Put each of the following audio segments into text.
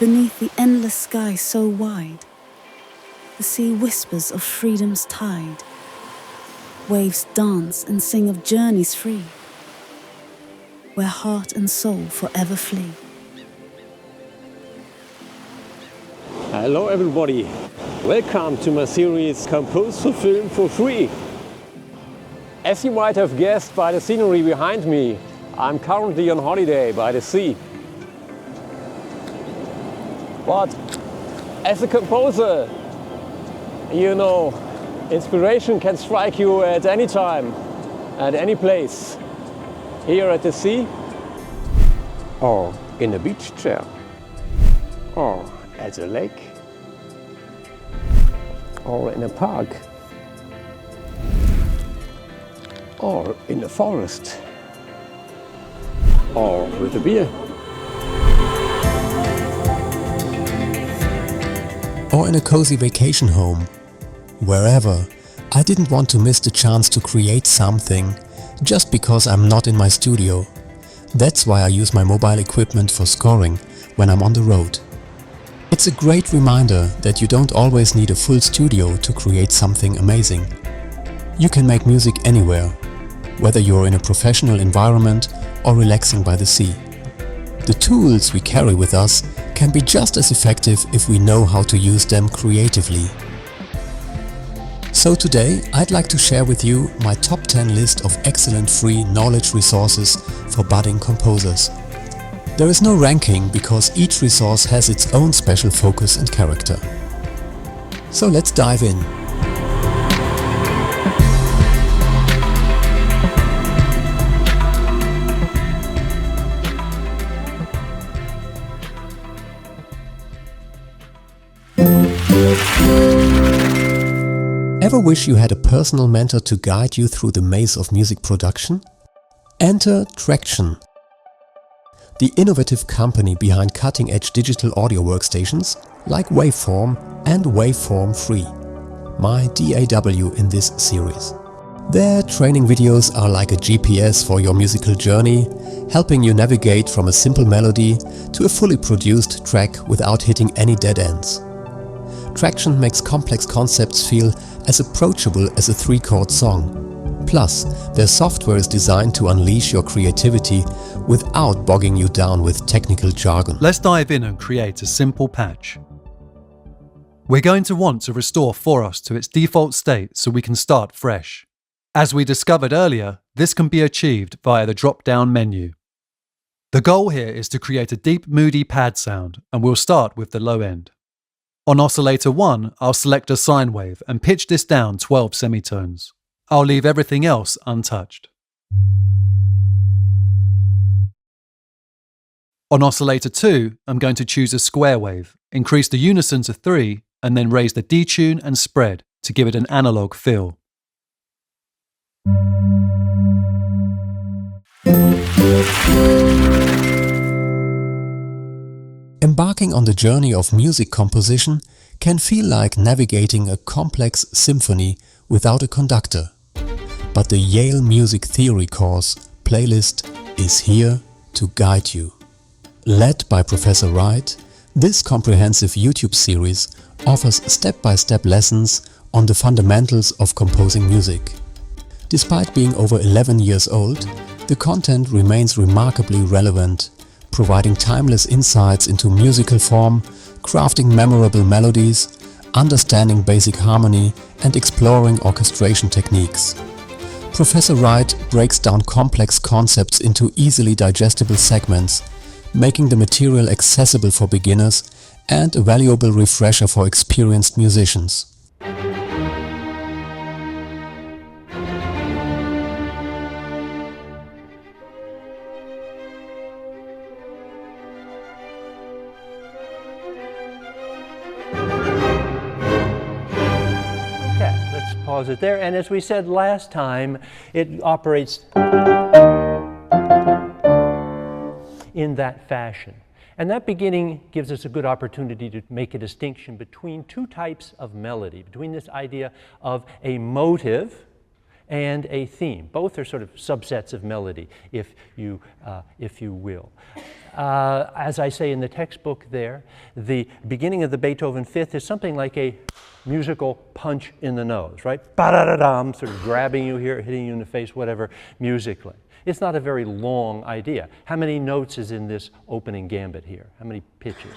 Beneath the endless sky so wide, the sea whispers of freedom's tide. Waves dance and sing of journeys free, where heart and soul forever flee. Hello everybody, welcome to my series Compose for Film for Free. As you might have guessed by the scenery behind me, I'm currently on holiday by the sea. But as a composer, you know, inspiration can strike you at any time, at any place. Here at the sea, or in a beach chair, or at a lake, or in a park, or in a forest, or with a beer. Or in a cozy vacation home. Wherever, I didn't want to miss the chance to create something just because I'm not in my studio. That's why I use my mobile equipment for scoring when I'm on the road. It's a great reminder that you don't always need a full studio to create something amazing. You can make music anywhere, whether you're in a professional environment or relaxing by the sea. The tools we carry with us can be just as effective if we know how to use them creatively. So today I'd like to share with you my top 10 list of excellent free knowledge resources for budding composers. There is no ranking because each resource has its own special focus and character. So let's dive in. Ever wish you had a personal mentor to guide you through the maze of music production? Enter Tracktion, the innovative company behind cutting-edge digital audio workstations like Waveform and Waveform Free, my DAW in this series. Their training videos are like a GPS for your musical journey, helping you navigate from a simple melody to a fully produced track without hitting any dead ends. Tracktion makes complex concepts feel as approachable as a 3-chord song. Plus, their software is designed to unleash your creativity without bogging you down with technical jargon. Let's dive in and create a simple patch. We're going to want to restore Foros to its default state so we can start fresh. As we discovered earlier, this can be achieved via the drop-down menu. The goal here is to create a deep, moody pad sound, and we'll start with the low end. On oscillator 1, I'll select a sine wave and pitch this down 12 semitones. I'll leave everything else untouched. On oscillator 2, I'm going to choose a square wave, increase the unison to 3, and then raise the detune and spread to give it an analog feel. Embarking on the journey of music composition can feel like navigating a complex symphony without a conductor. But the Yale Music Theory course playlist is here to guide you. Led by Professor Wright, this comprehensive YouTube series offers step-by-step lessons on the fundamentals of composing music. Despite being over 11 years old, the content remains remarkably relevant, providing timeless insights into musical form, crafting memorable melodies, understanding basic harmony, and exploring orchestration techniques. Professor Wright breaks down complex concepts into easily digestible segments, making the material accessible for beginners and a valuable refresher for experienced musicians. Pause it there, and as we said last time, it operates in that fashion. And that beginning gives us a good opportunity to make a distinction between two types of melody, between this idea of a motive and a theme. Both are sort of subsets of melody, if you will. As I say in the textbook there, the beginning of the Beethoven Fifth is something like a musical punch in the nose, right? Ba-da-da-dum, sort of grabbing you here, hitting you in the face, whatever, musically. It's not a very long idea. How many notes is in this opening gambit here? How many pitches?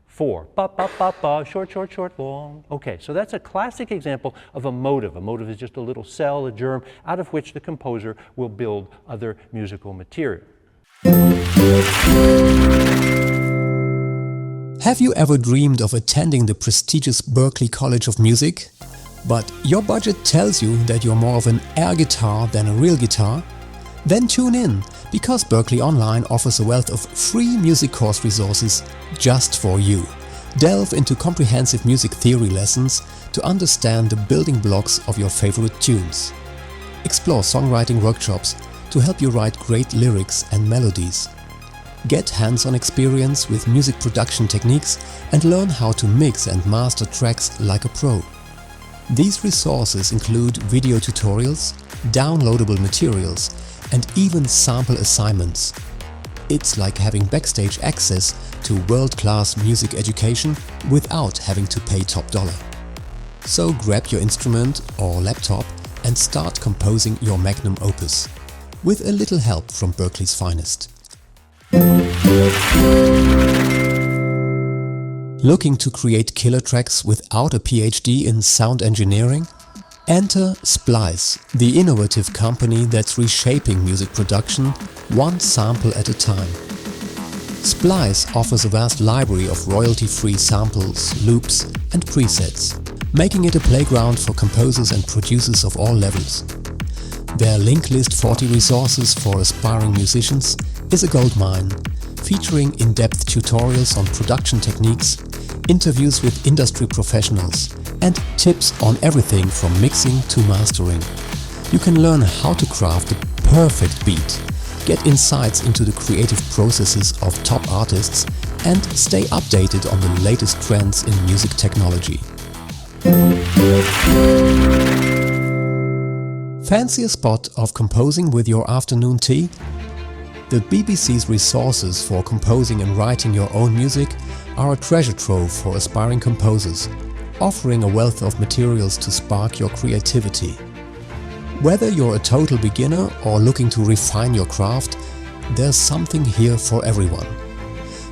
4. Ba, ba, ba, ba, short, short, short, long. Okay, so that's a classic example of a motive. A motive is just a little cell, a germ, out of which the composer will build other musical material. Have you ever dreamed of attending the prestigious Berklee College of Music? But your budget tells you that you're more of an air guitar than a real guitar? Then tune in, because Berklee Online offers a wealth of free music course resources just for you. Delve into comprehensive music theory lessons to understand the building blocks of your favorite tunes. Explore songwriting workshops to help you write great lyrics and melodies. Get hands-on experience with music production techniques and learn how to mix and master tracks like a pro. These resources include video tutorials, downloadable materials, and even sample assignments. It's like having backstage access to world-class music education without having to pay top dollar. So grab your instrument or laptop and start composing your magnum opus, with a little help from Berklee's finest. Looking to create killer tracks without a PhD in sound engineering? Enter Splice, the innovative company that's reshaping music production one sample at a time. Splice offers a vast library of royalty-free samples, loops and presets, making it a playground for composers and producers of all levels. Their link list 40 resources for aspiring musicians is a goldmine, featuring in-depth tutorials on production techniques, interviews with industry professionals, and tips on everything from mixing to mastering. You can learn how to craft the perfect beat, get insights into the creative processes of top artists, and stay updated on the latest trends in music technology. Fancy a spot of composing with your afternoon tea? The BBC's resources for composing and writing your own music are a treasure trove for aspiring composers, offering a wealth of materials to spark your creativity. Whether you're a total beginner or looking to refine your craft, there's something here for everyone.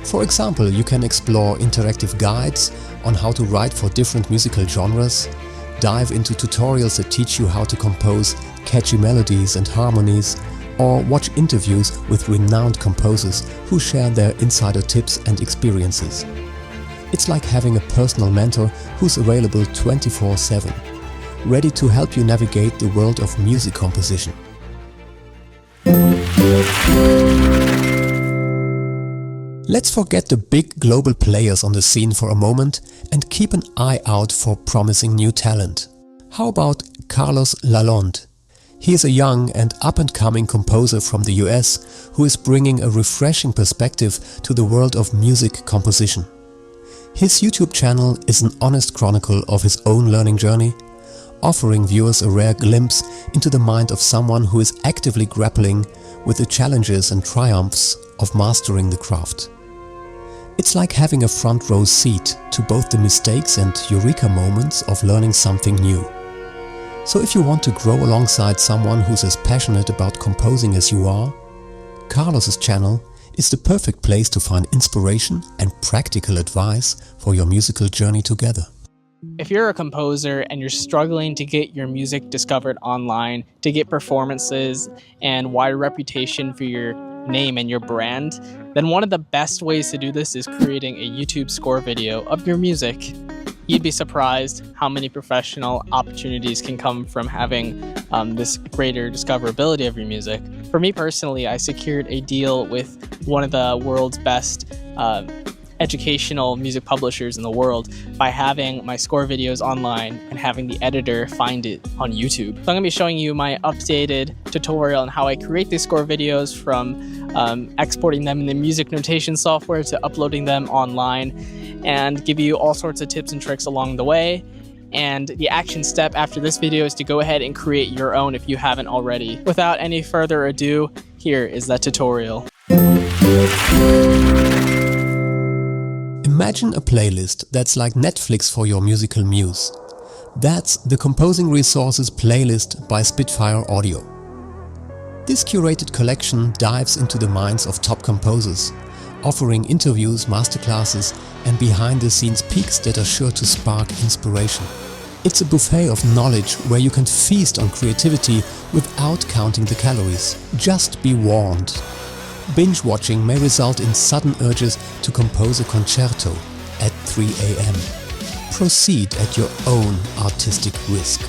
For example, you can explore interactive guides on how to write for different musical genres, dive into tutorials that teach you how to compose catchy melodies and harmonies, or watch interviews with renowned composers who share their insider tips and experiences. It's like having a personal mentor who's available 24/7, ready to help you navigate the world of music composition. Let's forget the big global players on the scene for a moment and keep an eye out for promising new talent. How about Carlos Lalonde? He is a young and up-and-coming composer from the US who is bringing a refreshing perspective to the world of music composition. His YouTube channel is an honest chronicle of his own learning journey, offering viewers a rare glimpse into the mind of someone who is actively grappling with the challenges and triumphs of mastering the craft. It's like having a front row seat to both the mistakes and eureka moments of learning something new. So if you want to grow alongside someone who's as passionate about composing as you are, Carlos's channel is the perfect place to find inspiration and practical advice for your musical journey together. If you're a composer and you're struggling to get your music discovered online, to get performances and wider reputation for your name and your brand, then one of the best ways to do this is creating a YouTube score video of your music. You'd be surprised how many professional opportunities can come from having this greater discoverability of your music. For me personally, I secured a deal with one of the world's best educational music publishers in the world by having my score videos online and having the editor find it on YouTube. So I'm going to be showing you my updated tutorial on how I create these score videos, from exporting them in the music notation software to uploading them online, and give you all sorts of tips and tricks along the way. And the action step after this video is to go ahead and create your own if you haven't already. Without any further ado, here is that tutorial. Imagine a playlist that's like Netflix for your musical muse. That's the Composing Resources playlist by Spitfire Audio. This curated collection dives into the minds of top composers, offering interviews, masterclasses and behind-the-scenes peeks that are sure to spark inspiration. It's a buffet of knowledge where you can feast on creativity without counting the calories. Just be warned. Binge watching may result in sudden urges to compose a concerto at 3 a.m. Proceed at your own artistic risk.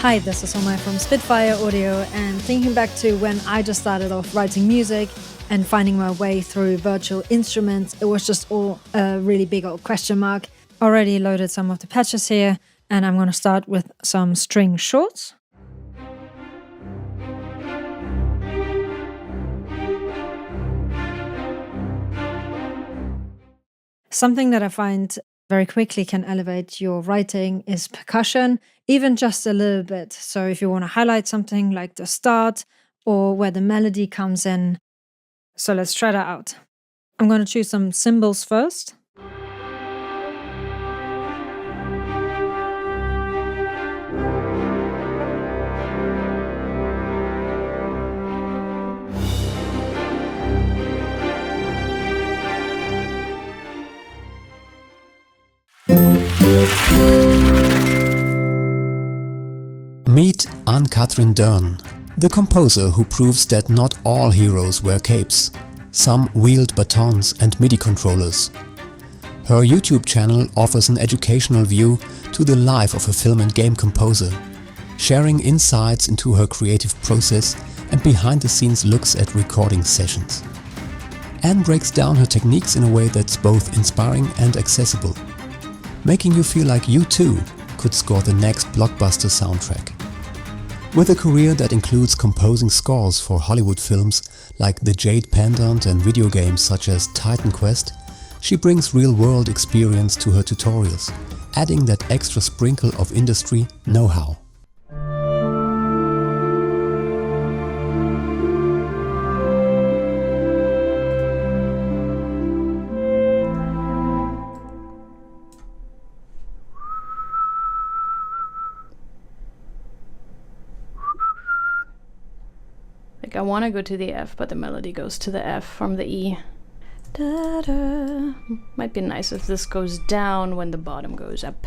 Hi, this is Omar from Spitfire Audio, and thinking back to when I just started off writing music and finding my way through virtual instruments, it was just all a really big old question mark. Already loaded some of the patches here, and I'm going to start with some string shorts. Something that I find very quickly can elevate your writing is percussion, even just a little bit. So if you want to highlight something like the start or where the melody comes in. So let's try that out. I'm going to choose some cymbals first. Meet Anne-Kathrin Dern, the composer who proves that not all heroes wear capes. Some wield batons and MIDI controllers. Her YouTube channel offers an educational view to the life of a film and game composer, sharing insights into her creative process and behind-the-scenes looks at recording sessions. Anne breaks down her techniques in a way that's both inspiring and accessible, making you feel like you too could score the next blockbuster soundtrack. With a career that includes composing scores for Hollywood films like The Jade Pendant and video games such as Titan Quest, she brings real-world experience to her tutorials, adding that extra sprinkle of industry know-how. I want to go to the F, but the melody goes to the F from the E. Da-da. Might be nice if this goes down when the bottom goes up.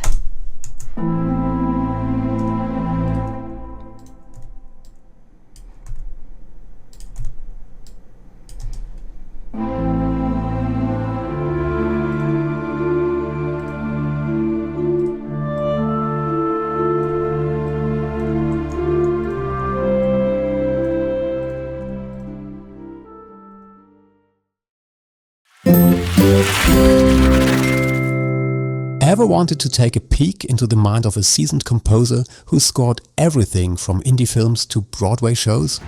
Ever wanted to take a peek into the mind of a seasoned composer who scored everything from indie films to Broadway shows?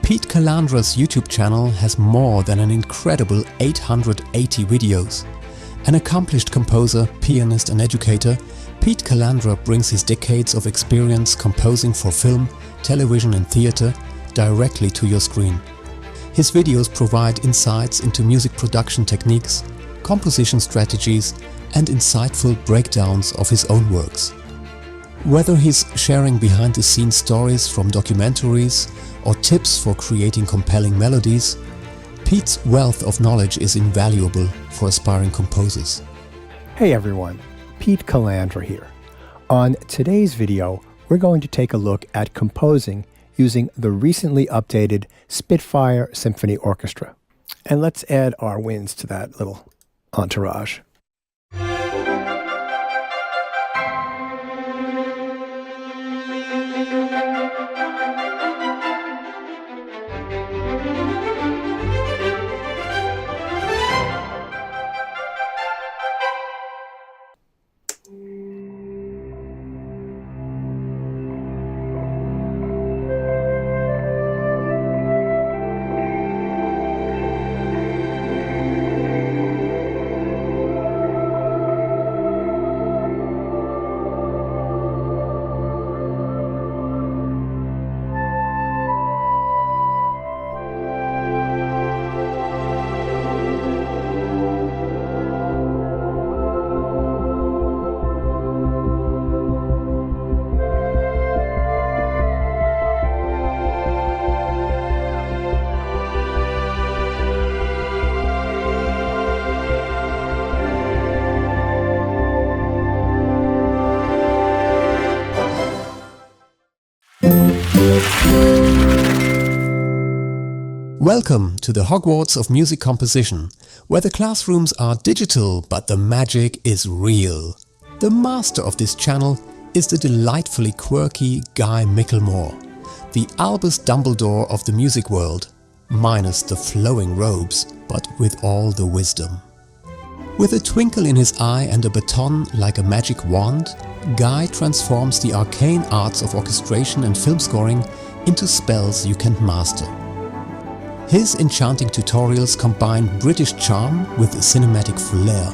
Pete Calandra's YouTube channel has more than an incredible 880 videos. An accomplished composer, pianist and educator, Pete Calandra brings his decades of experience composing for film, television and theatre directly to your screen. His videos provide insights into music production techniques, composition strategies and insightful breakdowns of his own works. Whether he's sharing behind-the-scenes stories from documentaries or tips for creating compelling melodies, Pete's wealth of knowledge is invaluable for aspiring composers. Hey everyone, Pete Calandra here. On today's video, we're going to take a look at composing using the recently updated Spitfire Symphony Orchestra. And let's add our winds to that little entourage. Welcome to the Hogwarts of music composition, where the classrooms are digital but the magic is real. The master of this channel is the delightfully quirky Guy Michelmore, the Albus Dumbledore of the music world, minus the flowing robes, but with all the wisdom. With a twinkle in his eye and a baton like a magic wand, Guy transforms the arcane arts of orchestration and film scoring into spells you can master. His enchanting tutorials combine British charm with cinematic flair,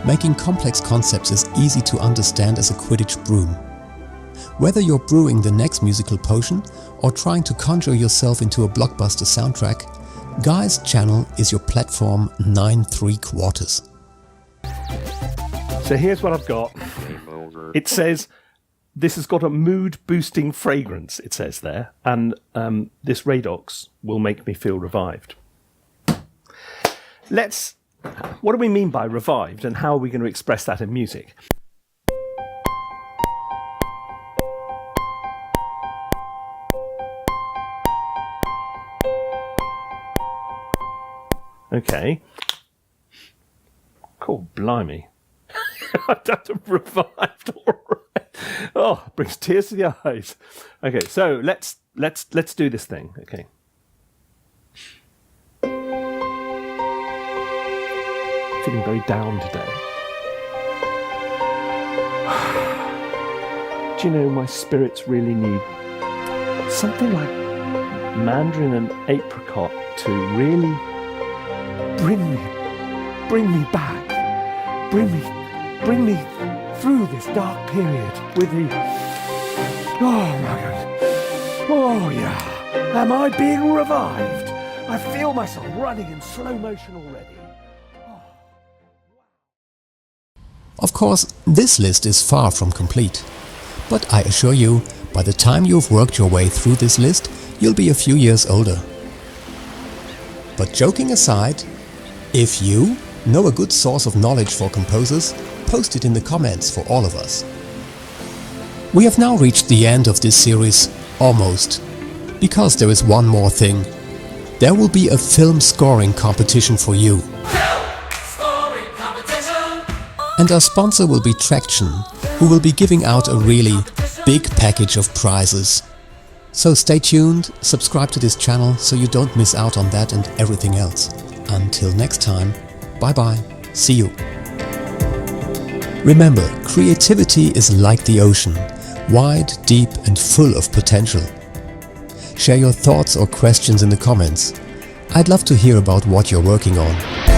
making complex concepts as easy to understand as a Quidditch broom. Whether you're brewing the next musical potion or trying to conjure yourself into a blockbuster soundtrack, Guy's channel is your platform 9¾ So here's what I've got. It says, this has got a mood-boosting fragrance, it says there, and this Radox will make me feel revived. What do we mean by revived, and how are we going to express that in music? Okay. Cool, blimey. I've done revived, all right. Oh, brings tears to the eyes. Okay, so let's do this thing. Okay. Feeling very down today. Do you know, my spirits really need something like mandarin and apricot to really bring me back, bring me through this dark period with the, oh my God, oh yeah, am I being revived? I feel myself running in slow motion already. Of course, this list is far from complete, but I assure you, by the time you've worked your way through this list, you'll be a few years older. But joking aside, if you know a good source of knowledge for composers, post it in the comments for all of us. We have now reached the end of this series, almost, because there is one more thing. There will be a film scoring competition for you. And our sponsor will be Tracktion, who will be giving out a really big package of prizes. So stay tuned, subscribe to this channel so you don't miss out on that and everything else. Until next time, bye bye, see you. Remember, creativity is like the ocean, wide, deep and full of potential. Share your thoughts or questions in the comments. I'd love to hear about what you're working on.